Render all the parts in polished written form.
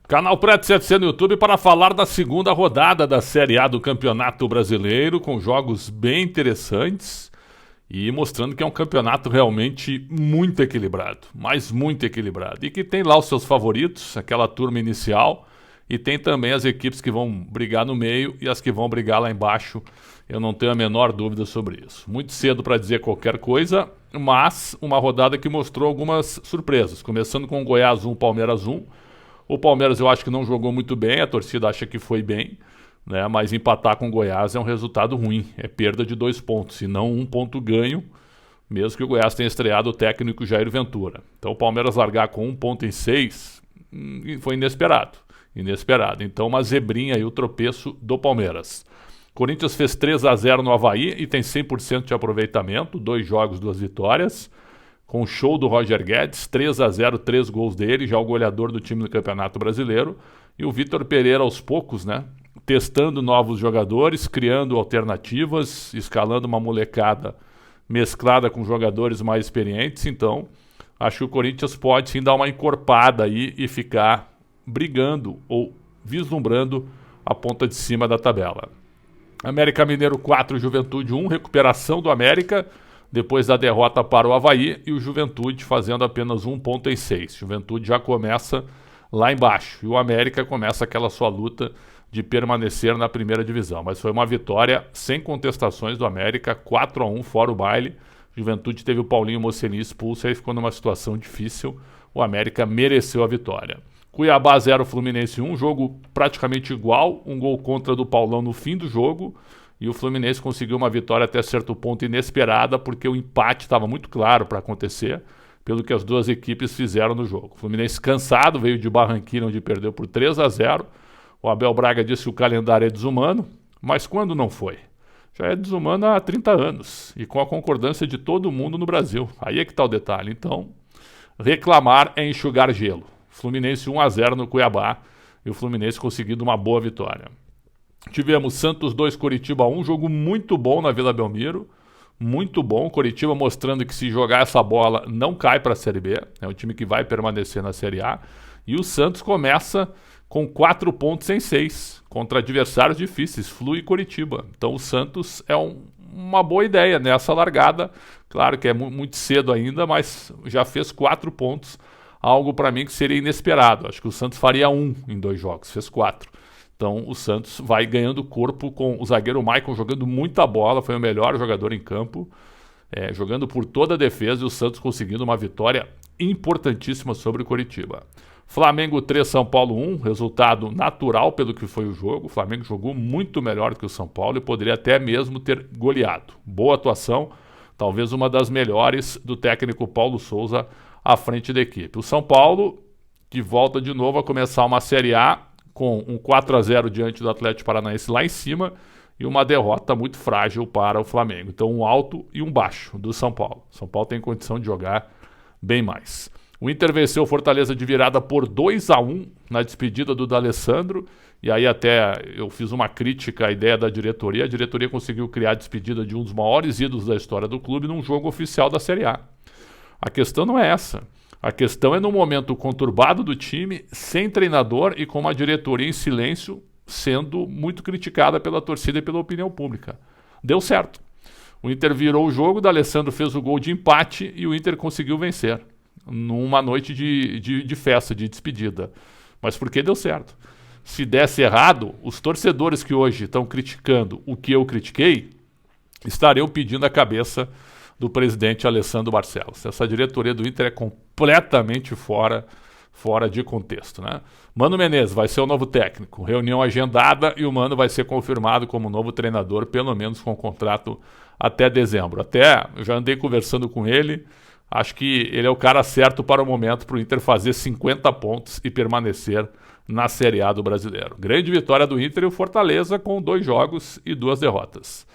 Canal Preto CFC no YouTube para falar da segunda rodada da Série A do Campeonato Brasileiro, com jogos bem interessantes e mostrando que é um campeonato realmente muito equilibrado, mas muito equilibrado. E que tem lá os seus favoritos, aquela turma inicial, e tem também as equipes que vão brigar no meio e as que vão brigar lá embaixo. Eu não tenho a menor dúvida sobre isso. Muito cedo para dizer qualquer coisa, mas uma rodada que mostrou algumas surpresas, começando com o Goiás 1, Palmeiras 1. O Palmeiras eu acho que não jogou muito bem, a torcida acha que foi bem, né? Mas empatar com o Goiás é um resultado ruim, é perda de 2 pontos, e não 1 ponto ganho, mesmo que o Goiás tenha estreado o técnico Jair Ventura. Então o Palmeiras largar com 1 ponto em 6 foi inesperado. Então uma zebrinha aí, o tropeço do Palmeiras. Corinthians fez 3-0 no Avaí e tem 100% de aproveitamento, 2 jogos, 2 vitórias. Com o show do Roger Guedes, 3-0, 3 gols dele, já o goleador do time do Campeonato Brasileiro. E o Vitor Pereira aos poucos, né? Testando novos jogadores, criando alternativas, escalando uma molecada mesclada com jogadores mais experientes. Então, acho que o Corinthians pode sim dar uma encorpada aí e ficar brigando ou vislumbrando a ponta de cima da tabela. América Mineiro 4, Juventude 1, recuperação do América depois da derrota para o Avaí, e o Juventude fazendo apenas 1 ponto em 6. Juventude já começa lá embaixo e o América começa aquela sua luta de permanecer na primeira divisão. Mas foi uma vitória sem contestações do América, 4-1 fora o baile. Juventude teve o Paulinho Mocelin expulso e aí ficou numa situação difícil. O América mereceu a vitória. Cuiabá 0, Fluminense 1, jogo praticamente igual, um gol contra do Paulão no fim do jogo. E o Fluminense conseguiu uma vitória até certo ponto inesperada, porque o empate estava muito claro para acontecer, pelo que as duas equipes fizeram no jogo. O Fluminense cansado, veio de Barranquilla, onde perdeu por 3-0. O Abel Braga disse que o calendário é desumano, mas quando não foi? Já é desumano há 30 anos, e com a concordância de todo mundo no Brasil. Aí é que está o detalhe. Então, reclamar é enxugar gelo. Fluminense 1-0 no Cuiabá, e o Fluminense conseguindo uma boa vitória. Tivemos Santos 2, Coritiba 1, jogo muito bom na Vila Belmiro, muito bom. Coritiba mostrando que se jogar essa bola não cai para a Série B, é um time que vai permanecer na Série A. E o Santos começa com 4 pontos em 6, contra adversários difíceis, Flu e Coritiba. Então o Santos é uma boa ideia nessa largada, claro que é muito cedo ainda, mas já fez 4 pontos, algo para mim que seria inesperado. Acho que o Santos faria 1 em 2 jogos, fez 4. Então o Santos vai ganhando corpo com o zagueiro Maicon jogando muita bola, foi o melhor jogador em campo, jogando por toda a defesa, e o Santos conseguindo uma vitória importantíssima sobre o Coritiba. Flamengo 3, São Paulo 1, resultado natural pelo que foi o jogo. O Flamengo jogou muito melhor do que o São Paulo e poderia até mesmo ter goleado. Boa atuação, talvez uma das melhores do técnico Paulo Souza à frente da equipe. O São Paulo, que volta de novo a começar uma Série A, com um 4-0 diante do Atlético Paranaense lá em cima e uma derrota muito frágil para o Flamengo. Então um alto e um baixo do São Paulo. São Paulo tem condição de jogar bem mais. O Inter venceu o Fortaleza de virada por 2-1 na despedida do D'Alessandro, e aí até eu fiz uma crítica à ideia da diretoria. A diretoria conseguiu criar a despedida de um dos maiores ídolos da história do clube num jogo oficial da Série A. A questão não é essa. A questão é no momento conturbado do time, sem treinador e com uma diretoria em silêncio, sendo muito criticada pela torcida e pela opinião pública. Deu certo. O Inter virou o jogo, o D'Alessandro fez o gol de empate e o Inter conseguiu vencer, numa noite de festa, de despedida. Mas por que deu certo? Se desse errado, os torcedores que hoje estão criticando o que eu critiquei, estariam pedindo a cabeça do presidente Alessandro Barcelos. Essa diretoria do Inter é completamente fora de contexto, né? Mano Menezes vai ser o novo técnico, reunião agendada, e o Mano vai ser confirmado como novo treinador, pelo menos com contrato até dezembro. Até eu já andei conversando com ele, acho que ele é o cara certo para o momento para o Inter fazer 50 pontos e permanecer na Série A do Brasileiro. Grande vitória do Inter e o Fortaleza com 2 jogos e 2 derrotas.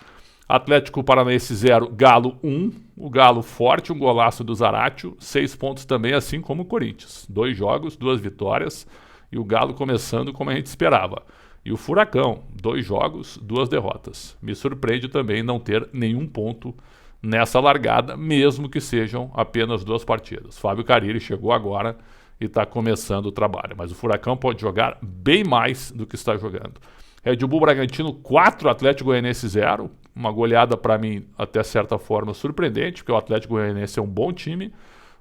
Atlético Paranaense 0, Galo 1. O Galo forte, um golaço do Zaratio. 6 pontos também, assim como o Corinthians. 2 jogos, 2 vitórias. E o Galo começando como a gente esperava. E o Furacão, 2 jogos, 2 derrotas. Me surpreende também não ter nenhum ponto nessa largada, mesmo que sejam apenas 2 partidas. Fábio Carille chegou agora e está começando o trabalho. Mas o Furacão pode jogar bem mais do que está jogando. Red Bull Bragantino 4, Atlético Goianiense 0. Uma goleada para mim até certa forma surpreendente, porque o Atlético Goianiense é um bom time,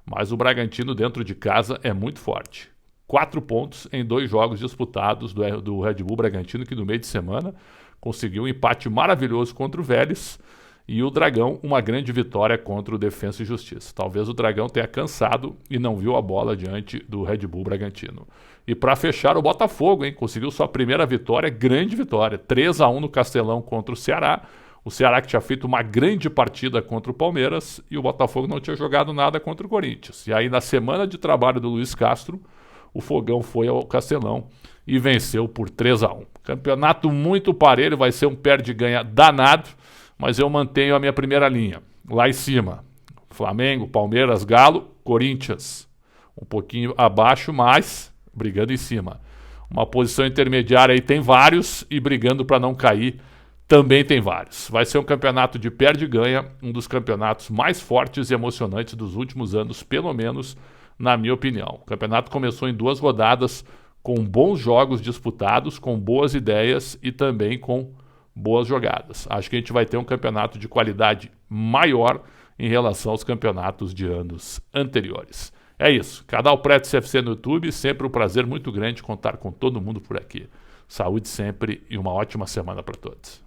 mas o Bragantino dentro de casa é muito forte. 4 pontos em 2 jogos disputados do Red Bull Bragantino, que no meio de semana conseguiu um empate maravilhoso contra o Vélez, e o Dragão uma grande vitória contra o Defensa e Justiça. Talvez o Dragão tenha cansado e não viu a bola diante do Red Bull Bragantino. E para fechar, o Botafogo, hein? Conseguiu sua primeira vitória, grande vitória, 3-1 no Castelão contra o Ceará. O Ceará que tinha feito uma grande partida contra o Palmeiras e o Botafogo não tinha jogado nada contra o Corinthians. E aí na semana de trabalho do Luiz Castro, o Fogão foi ao Castelão e venceu por 3-1. Campeonato muito parelho, vai ser um perde-ganha danado, mas eu mantenho a minha primeira linha. Lá em cima, Flamengo, Palmeiras, Galo, Corinthians. Um pouquinho abaixo, mas brigando em cima. Uma posição intermediária aí tem vários e brigando para não cair também tem vários. Vai ser um campeonato de perde e ganha, um dos campeonatos mais fortes e emocionantes dos últimos anos, pelo menos na minha opinião. O campeonato começou em 2 rodadas com bons jogos disputados, com boas ideias e também com boas jogadas. Acho que a gente vai ter um campeonato de qualidade maior em relação aos campeonatos de anos anteriores. É isso. Canal Preto CFC no YouTube. Sempre um prazer muito grande contar com todo mundo por aqui. Saúde sempre e uma ótima semana para todos.